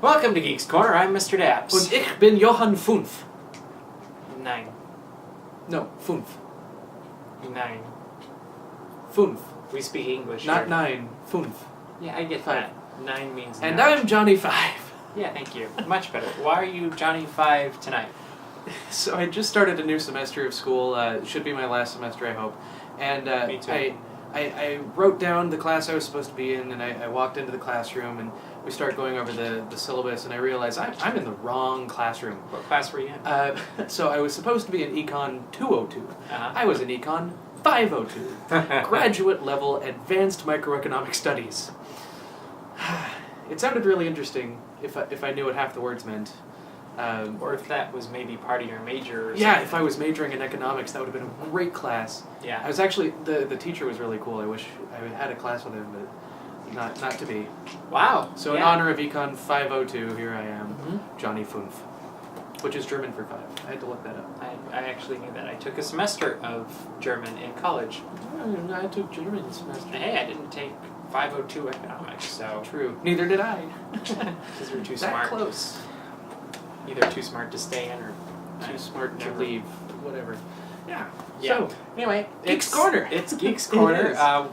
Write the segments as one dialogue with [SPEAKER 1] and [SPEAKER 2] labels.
[SPEAKER 1] Welcome to Geeks Corner, I'm Mr. DAPs.
[SPEAKER 2] Und ich bin Johann 5.
[SPEAKER 1] 9.
[SPEAKER 2] No, 5.
[SPEAKER 1] 9.
[SPEAKER 2] 5.
[SPEAKER 1] We speak English
[SPEAKER 2] Not
[SPEAKER 1] here.
[SPEAKER 2] 9. 5.
[SPEAKER 1] Yeah, I get
[SPEAKER 2] 5.
[SPEAKER 1] that. 9 means
[SPEAKER 2] And
[SPEAKER 1] 9.
[SPEAKER 2] I'm Johnny 5.
[SPEAKER 1] Yeah, thank you. Much better. Why are you Johnny 5 tonight?
[SPEAKER 2] So I just started a new semester of school. It should be my last semester, I hope. And
[SPEAKER 1] Me too.
[SPEAKER 2] I wrote down the class I was supposed to be in, and I walked into the classroom, and we started going over the syllabus, and I realized I'm in the wrong classroom.
[SPEAKER 1] What class were you in?
[SPEAKER 2] So I was supposed to be in Econ 202.
[SPEAKER 1] Uh-huh.
[SPEAKER 2] I was in Econ 502. Graduate level Advanced Microeconomic Studies. It sounded really interesting if I knew what half the words meant.
[SPEAKER 1] Or if that was maybe part of your major or
[SPEAKER 2] Yeah,
[SPEAKER 1] something.
[SPEAKER 2] if I was majoring in economics, that would have been a great class.
[SPEAKER 1] Yeah.
[SPEAKER 2] I was actually, the teacher was really cool. I wish I had a class with him, but not to be.
[SPEAKER 1] Wow.
[SPEAKER 2] So in
[SPEAKER 1] yeah.
[SPEAKER 2] honor of Econ 502, here I am,
[SPEAKER 1] Mhm.
[SPEAKER 2] Johnny 5, which is German for 5. I had to look that up.
[SPEAKER 1] I actually knew that. I took a semester of German in college.
[SPEAKER 2] I took German semester.
[SPEAKER 1] Hey, I didn't take 502 economics, so...
[SPEAKER 2] True. Neither did I.
[SPEAKER 1] Because we're too
[SPEAKER 2] That
[SPEAKER 1] smart.
[SPEAKER 2] close.
[SPEAKER 1] Either too smart to stay in or
[SPEAKER 2] Too smart to
[SPEAKER 1] never.
[SPEAKER 2] leave. Whatever. Yeah.
[SPEAKER 1] Yeah.
[SPEAKER 2] So,
[SPEAKER 1] Anyway,
[SPEAKER 2] Geeks
[SPEAKER 1] it's
[SPEAKER 2] Corner.
[SPEAKER 1] It's Geeks
[SPEAKER 2] It
[SPEAKER 1] Corner.
[SPEAKER 2] is.
[SPEAKER 1] Not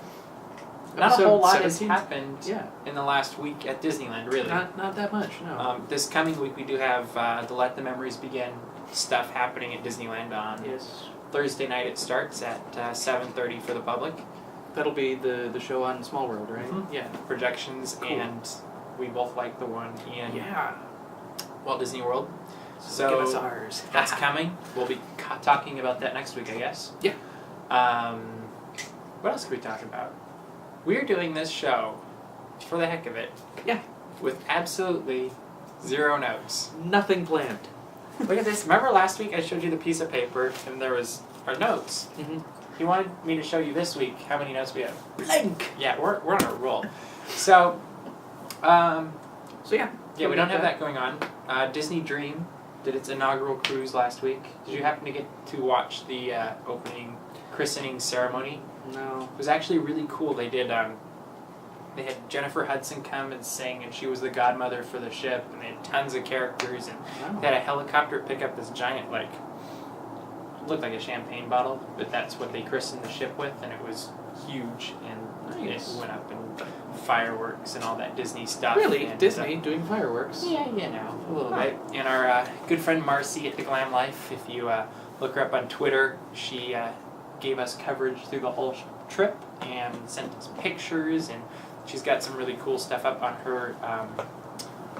[SPEAKER 1] a
[SPEAKER 2] Episode
[SPEAKER 1] whole lot has
[SPEAKER 2] 17.
[SPEAKER 1] happened
[SPEAKER 2] yeah.
[SPEAKER 1] in the last week at Disneyland, really.
[SPEAKER 2] Not that much, no.
[SPEAKER 1] This coming week we do have the Let the Memories Begin stuff happening at Disneyland on
[SPEAKER 2] Yes.
[SPEAKER 1] Thursday night. It starts at 7:30 for the public.
[SPEAKER 2] That'll be the show on Small World, right?
[SPEAKER 1] Mhm.
[SPEAKER 2] Yeah.
[SPEAKER 1] Projections,
[SPEAKER 2] Cool.
[SPEAKER 1] and we both like the one in
[SPEAKER 2] Yeah.
[SPEAKER 1] Walt Disney World.
[SPEAKER 2] So give us ours.
[SPEAKER 1] That's coming. We'll be talking about that next week, I guess.
[SPEAKER 2] Yeah.
[SPEAKER 1] What else could we talk about? We're doing this show for the heck of it.
[SPEAKER 2] Yeah.
[SPEAKER 1] With absolutely zero notes.
[SPEAKER 2] Nothing planned.
[SPEAKER 1] Look at this. Remember last week I showed you the piece of paper and there was our notes?
[SPEAKER 2] Mm-hmm.
[SPEAKER 1] He wanted me to show you this week how many notes we have.
[SPEAKER 2] Blank.
[SPEAKER 1] Yeah, we're on a roll. So,
[SPEAKER 2] So yeah.
[SPEAKER 1] yeah, we don't have that going on. Disney Dream did its inaugural cruise last week. Did you happen to get to watch the opening christening ceremony?
[SPEAKER 2] No.
[SPEAKER 1] It was actually really cool. They did. They had Jennifer Hudson come and sing, and she was the godmother for the ship. And they had tons of characters, and
[SPEAKER 2] Wow.
[SPEAKER 1] they had a helicopter pick up this giant, like, looked like a champagne bottle, but that's what they christened the ship with, and it was huge. And
[SPEAKER 2] Nice.
[SPEAKER 1] it went up and fireworks and all that Disney stuff.
[SPEAKER 2] Really?
[SPEAKER 1] And,
[SPEAKER 2] Disney doing fireworks?
[SPEAKER 1] yeah, you know, a little
[SPEAKER 2] Huh.
[SPEAKER 1] bit. And our good friend Marcy at The Glam Life, if you look her up on Twitter, she gave us coverage through the whole trip and sent us pictures, and she's got some really cool stuff up on her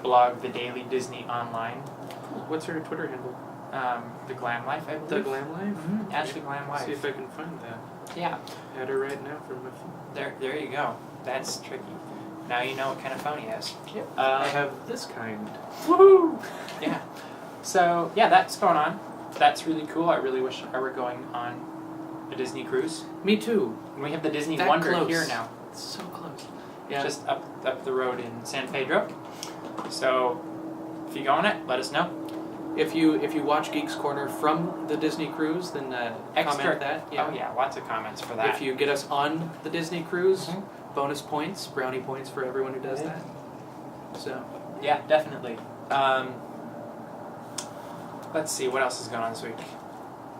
[SPEAKER 1] blog, The Daily Disney Online.
[SPEAKER 2] What's her Twitter handle?
[SPEAKER 1] The Glam Life, I believe.
[SPEAKER 2] The Glam Life?
[SPEAKER 1] Mhm, at The Glam Life.
[SPEAKER 2] See if I can find that.
[SPEAKER 1] Yeah,
[SPEAKER 2] Add her right now from my phone.
[SPEAKER 1] there you go. That's tricky. Now you know what kind of phone he has.
[SPEAKER 2] Yep. I have this kind.
[SPEAKER 1] Woohoo! Yeah. So, yeah, that's going on. That's really cool. I really wish I were going on a Disney cruise.
[SPEAKER 2] Me too.
[SPEAKER 1] And we have the Disney
[SPEAKER 2] That
[SPEAKER 1] Wonder
[SPEAKER 2] close.
[SPEAKER 1] here now.
[SPEAKER 2] It's so close. Yeah.
[SPEAKER 1] Just up the road in San Pedro. So, if you go on it, let us know.
[SPEAKER 2] If you watch Geeks Corner from the Disney cruise, then comment that.
[SPEAKER 1] Oh yeah, lots of comments for that.
[SPEAKER 2] If you get us on the Disney cruise,
[SPEAKER 1] Mhm.
[SPEAKER 2] bonus points, brownie points for everyone who does
[SPEAKER 1] Yeah.
[SPEAKER 2] that. So.
[SPEAKER 1] Yeah, definitely. Let's see, what else is going on this week?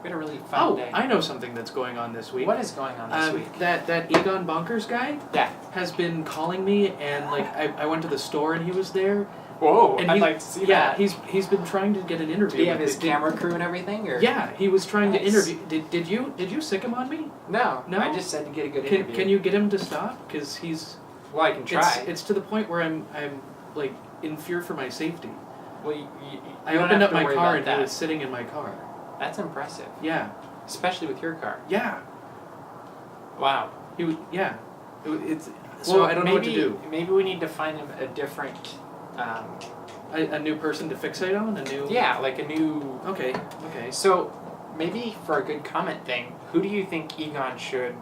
[SPEAKER 1] We had a really fun day.
[SPEAKER 2] I know something that's going on this week.
[SPEAKER 1] What is going on this week?
[SPEAKER 2] That Egon Bonkers guy
[SPEAKER 1] Yeah.
[SPEAKER 2] has been calling me, and like I went to the store and he was there.
[SPEAKER 1] Whoa,
[SPEAKER 2] And
[SPEAKER 1] I'd
[SPEAKER 2] he-
[SPEAKER 1] like to see
[SPEAKER 2] Yeah,
[SPEAKER 1] that.
[SPEAKER 2] he's been trying to get an interview.
[SPEAKER 1] Did he have
[SPEAKER 2] with
[SPEAKER 1] his
[SPEAKER 2] me.
[SPEAKER 1] camera crew and everything? Or?
[SPEAKER 2] Yeah, he was trying to
[SPEAKER 1] Nice.
[SPEAKER 2] interview. Did you sick him on me?
[SPEAKER 1] No,
[SPEAKER 2] No?
[SPEAKER 1] I just said to get a good
[SPEAKER 2] Can
[SPEAKER 1] interview.
[SPEAKER 2] can you get him to stop? Because he's
[SPEAKER 1] Well, I can try.
[SPEAKER 2] it's to the point where I'm like in fear for my safety.
[SPEAKER 1] Well, you
[SPEAKER 2] I
[SPEAKER 1] don't
[SPEAKER 2] opened
[SPEAKER 1] have
[SPEAKER 2] up
[SPEAKER 1] to
[SPEAKER 2] my
[SPEAKER 1] worry
[SPEAKER 2] car
[SPEAKER 1] about
[SPEAKER 2] and
[SPEAKER 1] that.
[SPEAKER 2] he was sitting in my car.
[SPEAKER 1] That's impressive,
[SPEAKER 2] Yeah,
[SPEAKER 1] especially with your car.
[SPEAKER 2] yeah.
[SPEAKER 1] Wow.
[SPEAKER 2] He was yeah. It's so I don't know what to do.
[SPEAKER 1] Maybe we need to find him a different.
[SPEAKER 2] A new person to fixate on. A new.
[SPEAKER 1] Yeah, like a new.
[SPEAKER 2] Okay.
[SPEAKER 1] So maybe for a good comment thing, who do you think Egon should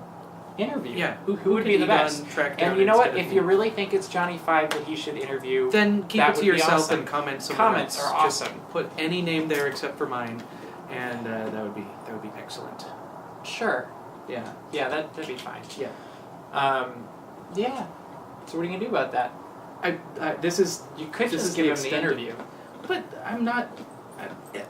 [SPEAKER 1] interview?
[SPEAKER 2] Yeah.
[SPEAKER 1] Who would be the best?
[SPEAKER 2] Track down
[SPEAKER 1] And you know what?
[SPEAKER 2] instead of
[SPEAKER 1] If
[SPEAKER 2] me?
[SPEAKER 1] you really think it's Johnny 5 that he should interview,
[SPEAKER 2] Then keep
[SPEAKER 1] that
[SPEAKER 2] it to
[SPEAKER 1] would be
[SPEAKER 2] yourself
[SPEAKER 1] awesome.
[SPEAKER 2] and comment somewhere
[SPEAKER 1] Comments
[SPEAKER 2] else.
[SPEAKER 1] are
[SPEAKER 2] Just
[SPEAKER 1] awesome.
[SPEAKER 2] put any name there except for mine, and that would be excellent.
[SPEAKER 1] Sure.
[SPEAKER 2] Yeah.
[SPEAKER 1] Yeah, that'd be fine.
[SPEAKER 2] Yeah.
[SPEAKER 1] Yeah. So what are you gonna do about that?
[SPEAKER 2] This is
[SPEAKER 1] You could
[SPEAKER 2] This
[SPEAKER 1] just
[SPEAKER 2] is
[SPEAKER 1] give
[SPEAKER 2] the
[SPEAKER 1] him the
[SPEAKER 2] extended-
[SPEAKER 1] interview.
[SPEAKER 2] But I'm not.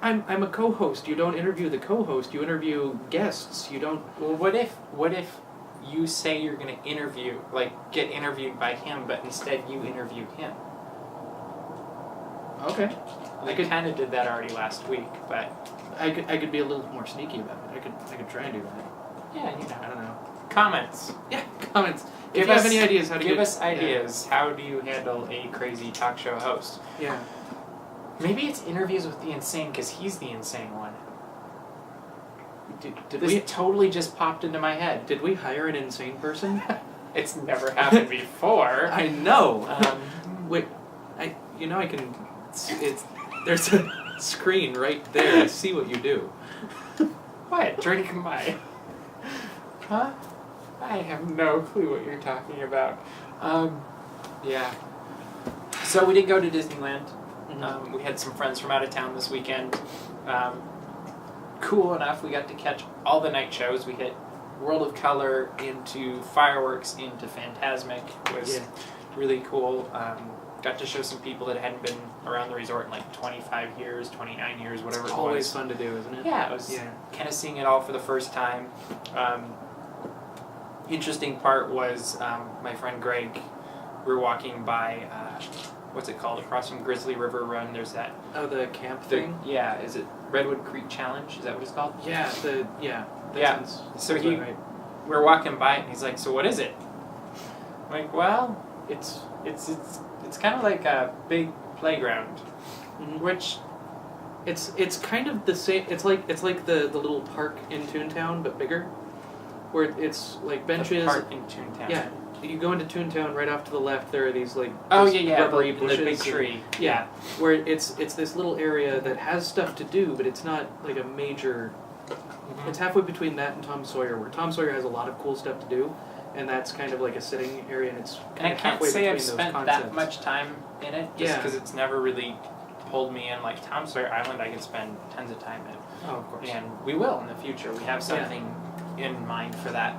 [SPEAKER 2] I'm a co-host. You don't interview the co-host. You interview guests. You don't.
[SPEAKER 1] Well, what if you say you're gonna interview, like get interviewed by him, but instead you interview him?
[SPEAKER 2] Okay.
[SPEAKER 1] I kind of did that already last week, but
[SPEAKER 2] I could be a little more sneaky about it. I could try and do that.
[SPEAKER 1] yeah,
[SPEAKER 2] I don't know.
[SPEAKER 1] Comments.
[SPEAKER 2] Yeah. Comments.
[SPEAKER 1] Give
[SPEAKER 2] If you
[SPEAKER 1] us-
[SPEAKER 2] have any ideas how to
[SPEAKER 1] Give
[SPEAKER 2] get,
[SPEAKER 1] us ideas. How do you handle a crazy talk show host?
[SPEAKER 2] Yeah.
[SPEAKER 1] Maybe it's interviews with the insane because he's the insane one.
[SPEAKER 2] Did
[SPEAKER 1] This
[SPEAKER 2] we
[SPEAKER 1] totally just popped into my head.
[SPEAKER 2] did we hire an insane person?
[SPEAKER 1] It's never happened before.
[SPEAKER 2] I know.
[SPEAKER 1] Wait.
[SPEAKER 2] I can. It's there's a screen right there. I see what you do.
[SPEAKER 1] What? Drink my. Huh? I have no clue what you're talking about. Yeah. So we did go to Disneyland.
[SPEAKER 2] Mm-hmm.
[SPEAKER 1] We had some friends from out of town this weekend. Cool enough, we got to catch all the night shows. We hit World of Color into fireworks into Fantasmic. It was really cool. Got to show some people that hadn't been around the resort in like 25 years, 29 years, whatever
[SPEAKER 2] It's
[SPEAKER 1] it
[SPEAKER 2] always
[SPEAKER 1] was.
[SPEAKER 2] fun to do, isn't it?
[SPEAKER 1] Yeah, it was kind of seeing it all for the first time. Interesting part was my friend Greg, we were walking by, what's it called, across from Grizzly River Run, there's that...
[SPEAKER 2] Oh, the camp thing?
[SPEAKER 1] Yeah, is it Redwood Creek Challenge? Is that what it's called?
[SPEAKER 2] Yeah,
[SPEAKER 1] Yeah. So we were walking by it and he's like, so what is it? I'm like, well, it's kind of like a big playground, which...
[SPEAKER 2] It's kind of the same. It's like the little park in Toontown, but bigger, where it's like benches.
[SPEAKER 1] The park in Toontown.
[SPEAKER 2] Yeah, you go into Toontown. Right off to the left, there are these like
[SPEAKER 1] rubbery
[SPEAKER 2] bushes
[SPEAKER 1] bushes, the big
[SPEAKER 2] and-
[SPEAKER 1] tree.
[SPEAKER 2] Yeah, where it's this little area that has stuff to do, but it's not like a major.
[SPEAKER 1] Mhm.
[SPEAKER 2] It's halfway between that and Tom Sawyer, where Tom Sawyer has a lot of cool stuff to do, and that's kind of like a sitting area, and it's
[SPEAKER 1] And
[SPEAKER 2] kind
[SPEAKER 1] I
[SPEAKER 2] of
[SPEAKER 1] can't
[SPEAKER 2] halfway
[SPEAKER 1] say
[SPEAKER 2] between
[SPEAKER 1] I've
[SPEAKER 2] those
[SPEAKER 1] spent
[SPEAKER 2] concepts.
[SPEAKER 1] that much time in it, just
[SPEAKER 2] Yeah.
[SPEAKER 1] because it's never really pulled me in. Like Tom Sawyer Island, I could spend tons of time in.
[SPEAKER 2] Oh, of course.
[SPEAKER 1] And we will in the future. We have something in mind for that.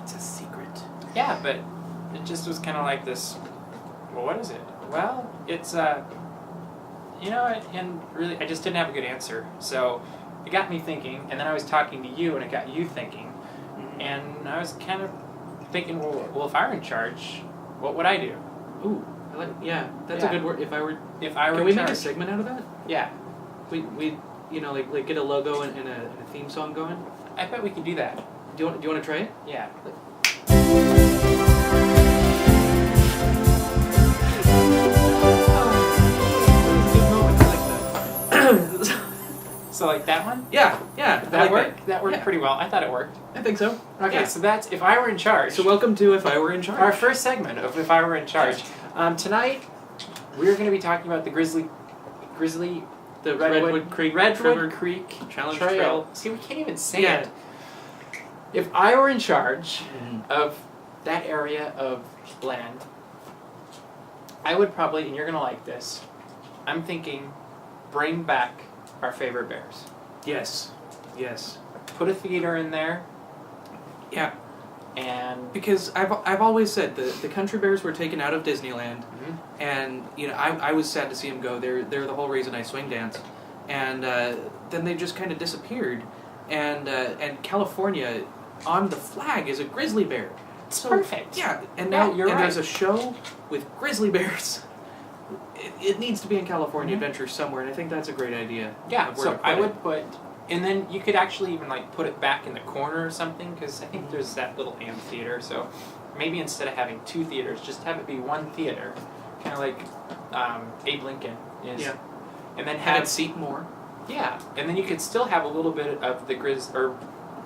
[SPEAKER 2] It's a secret.
[SPEAKER 1] Yeah, but it just was kind of like this, well, what is it? Well, it's, and really, I just didn't have a good answer. So it got me thinking, and then I was talking to you, and it got you thinking. And I was kind of thinking, well, if I were in charge, what would I do?
[SPEAKER 2] Ooh, that's a good word. If I were
[SPEAKER 1] Can
[SPEAKER 2] we make a segment out of that?
[SPEAKER 1] Yeah.
[SPEAKER 2] We like get a logo and a theme song going.
[SPEAKER 1] I bet we could do that.
[SPEAKER 2] Do you want to try it?
[SPEAKER 1] Yeah. So like that one?
[SPEAKER 2] Yeah.
[SPEAKER 1] That worked? That worked pretty well. I thought it worked.
[SPEAKER 2] I think so.
[SPEAKER 1] Okay, so that's If I Were in Charge.
[SPEAKER 2] So welcome to If I Were in Charge.
[SPEAKER 1] Our first segment of If I Were in Charge. Tonight, we're going to be talking about the
[SPEAKER 2] Redwood Creek
[SPEAKER 1] Challenge
[SPEAKER 2] Trail.
[SPEAKER 1] See, we can't even say it. If I were in charge of that area of land, I would probably, and you're going to like this, I'm thinking bring back our favorite bears.
[SPEAKER 2] Yes.
[SPEAKER 1] Put a theater in there.
[SPEAKER 2] Yeah.
[SPEAKER 1] And
[SPEAKER 2] because I've always said the country bears were taken out of Disneyland, and I was sad to see them go. They're the whole reason I swing danced, and then they just kind of disappeared, and California on the flag is a grizzly bear.
[SPEAKER 1] It's perfect.
[SPEAKER 2] Yeah, and
[SPEAKER 1] Yeah,
[SPEAKER 2] now
[SPEAKER 1] you're right.
[SPEAKER 2] there's a show with grizzly bears. It needs to be in California Adventure somewhere, and I think that's a great idea.
[SPEAKER 1] Yeah,
[SPEAKER 2] of where
[SPEAKER 1] so
[SPEAKER 2] to put
[SPEAKER 1] I
[SPEAKER 2] it.
[SPEAKER 1] would put, and then you could actually even like put it back in the corner or something, because I think there's that little amphitheater. So maybe instead of having two theaters, just have it be one theater, kind of like Abe Lincoln is.
[SPEAKER 2] Yeah.
[SPEAKER 1] And then
[SPEAKER 2] Have
[SPEAKER 1] have
[SPEAKER 2] it seat more.
[SPEAKER 1] Yeah, and then you could still have a little bit of the Grizzly.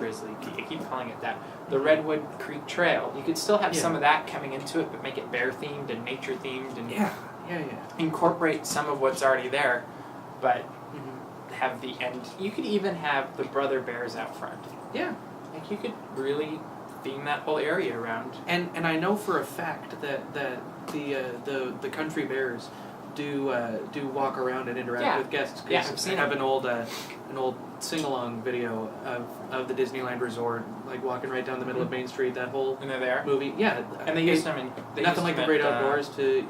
[SPEAKER 1] I keep calling it that. The Redwood Creek Trail. You could still have some of that coming into it, but make it bear themed and nature themed and incorporate some of what's already there, but have the end. You could even have the brother bears out front.
[SPEAKER 2] Yeah.
[SPEAKER 1] Like you could really theme that whole area around.
[SPEAKER 2] And I know for a fact that the country bears do walk around and interact
[SPEAKER 1] Yeah.
[SPEAKER 2] with guests. 'Cause
[SPEAKER 1] Yeah, I've seen
[SPEAKER 2] I have
[SPEAKER 1] them.
[SPEAKER 2] an old sing-along video of the Disneyland Resort, like walking right down the middle of Main Street. That whole
[SPEAKER 1] And they're there.
[SPEAKER 2] movie, yeah.
[SPEAKER 1] And they used them in... They
[SPEAKER 2] Nothing
[SPEAKER 1] used
[SPEAKER 2] like the
[SPEAKER 1] them
[SPEAKER 2] Great
[SPEAKER 1] at,
[SPEAKER 2] Outdoors to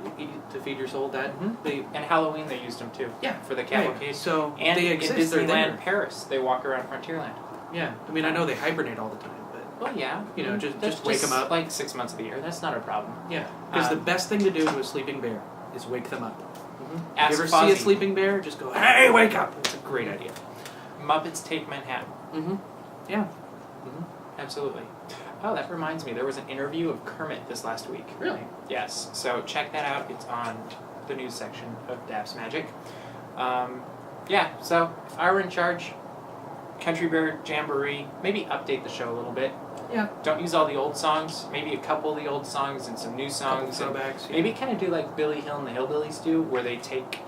[SPEAKER 2] feed your soul. That they
[SPEAKER 1] And Halloween they used them too.
[SPEAKER 2] Yeah.
[SPEAKER 1] For the
[SPEAKER 2] right.
[SPEAKER 1] cavalcade.
[SPEAKER 2] So
[SPEAKER 1] And
[SPEAKER 2] they
[SPEAKER 1] in
[SPEAKER 2] exist. They're there.
[SPEAKER 1] Disneyland Paris, they walk around Frontierland.
[SPEAKER 2] Yeah, I mean I know they hibernate all the time, but
[SPEAKER 1] Well, yeah.
[SPEAKER 2] You know,
[SPEAKER 1] That's
[SPEAKER 2] just wake 'em up.
[SPEAKER 1] Like 6 months of the year. That's not a problem.
[SPEAKER 2] yeah, because the
[SPEAKER 1] Um,
[SPEAKER 2] best thing to do to a sleeping bear is wake them up.
[SPEAKER 1] Ask
[SPEAKER 2] If you ever
[SPEAKER 1] Fozzie.
[SPEAKER 2] see a sleeping bear, just go, hey, wake up! It's a great idea.
[SPEAKER 1] Muppets Take Manhattan.
[SPEAKER 2] Mm-hmm. Yeah.
[SPEAKER 1] Absolutely. Oh, that reminds me. There was an interview of Kermit this last week.
[SPEAKER 2] Really?
[SPEAKER 1] Yes. So check that out. It's on the news section of DAPs Magic. Yeah. So if I were in charge, Country Bear Jamboree, maybe update the show a little bit.
[SPEAKER 2] Yeah.
[SPEAKER 1] Don't use all the old songs. Maybe a couple of the old songs and some new songs.
[SPEAKER 2] Couple
[SPEAKER 1] and
[SPEAKER 2] throwbacks. Yeah.
[SPEAKER 1] maybe kind of do like Billy Hill and the Hillbillies do, where they take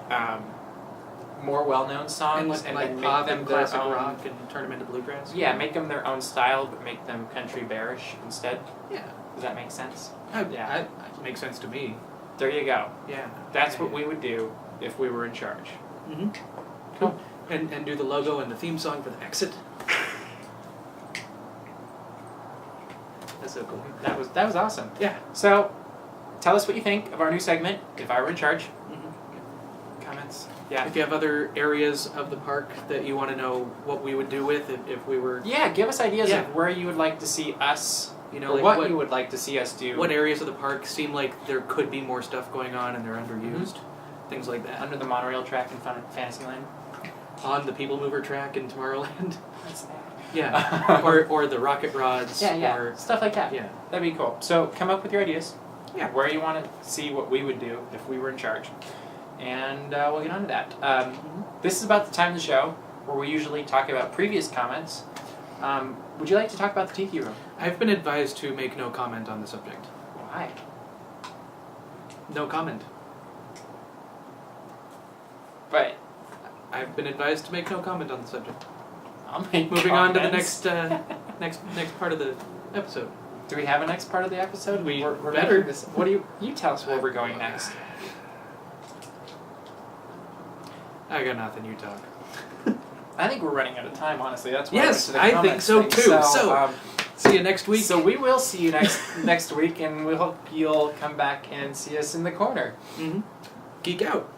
[SPEAKER 1] more well-known songs
[SPEAKER 2] and
[SPEAKER 1] then make
[SPEAKER 2] pop
[SPEAKER 1] them
[SPEAKER 2] and
[SPEAKER 1] their
[SPEAKER 2] classic
[SPEAKER 1] own.
[SPEAKER 2] rock and turn them into bluegrass.
[SPEAKER 1] Yeah, make them their own style, but make them country bearish instead.
[SPEAKER 2] Yeah.
[SPEAKER 1] Does that make sense? Yeah.
[SPEAKER 2] That makes sense to me.
[SPEAKER 1] There you go.
[SPEAKER 2] Yeah.
[SPEAKER 1] That's what we would do if we were in charge.
[SPEAKER 2] Mm-hmm. Cool. And do the logo and the theme song for the exit. That's so cool.
[SPEAKER 1] That was awesome.
[SPEAKER 2] Yeah.
[SPEAKER 1] So, tell us what you think of our new segment, If I Were in Charge.
[SPEAKER 2] Mm-hmm.
[SPEAKER 1] Comments? Yeah.
[SPEAKER 2] If you have other areas of the park that you want to know what we would do with if we were,
[SPEAKER 1] Yeah, give us ideas
[SPEAKER 2] Yeah.
[SPEAKER 1] of where you would like to see us,
[SPEAKER 2] you know,
[SPEAKER 1] or
[SPEAKER 2] like
[SPEAKER 1] what you would like to see us do.
[SPEAKER 2] what areas of the park seem like there could be more stuff going on and they're underused, things like that.
[SPEAKER 1] Under the monorail track in Fantasyland.
[SPEAKER 2] On the People Mover track in Tomorrowland.
[SPEAKER 1] That's that.
[SPEAKER 2] Yeah. or the rocket rods.
[SPEAKER 1] Yeah,
[SPEAKER 2] Or,
[SPEAKER 1] stuff like that.
[SPEAKER 2] yeah.
[SPEAKER 1] That'd be cool. So come up with your ideas.
[SPEAKER 2] Yeah.
[SPEAKER 1] Where you want to see what we would do if we were in charge. And we'll get on to that. This is about the time of the show where we usually talk about previous comments. Would you like to talk about the Tiki Room?
[SPEAKER 2] I've been advised to make no comment on the subject.
[SPEAKER 1] Why?
[SPEAKER 2] No comment.
[SPEAKER 1] But
[SPEAKER 2] I've been advised to make no comment on the subject.
[SPEAKER 1] I'll make
[SPEAKER 2] Moving on to the
[SPEAKER 1] comments.
[SPEAKER 2] next part of the episode.
[SPEAKER 1] Do we have a next part of the episode?
[SPEAKER 2] We
[SPEAKER 1] we're
[SPEAKER 2] better.
[SPEAKER 1] making this. What do you tell us where we're going next?
[SPEAKER 2] I got nothing. You talk.
[SPEAKER 1] I think we're running out of time. Honestly, that's why
[SPEAKER 2] Yes,
[SPEAKER 1] I went to the
[SPEAKER 2] I think
[SPEAKER 1] comments
[SPEAKER 2] so
[SPEAKER 1] thing.
[SPEAKER 2] too. So, see you next week.
[SPEAKER 1] So we will see you next week, and we hope you'll come back and see us in the corner.
[SPEAKER 2] Mm-hmm. Geek out.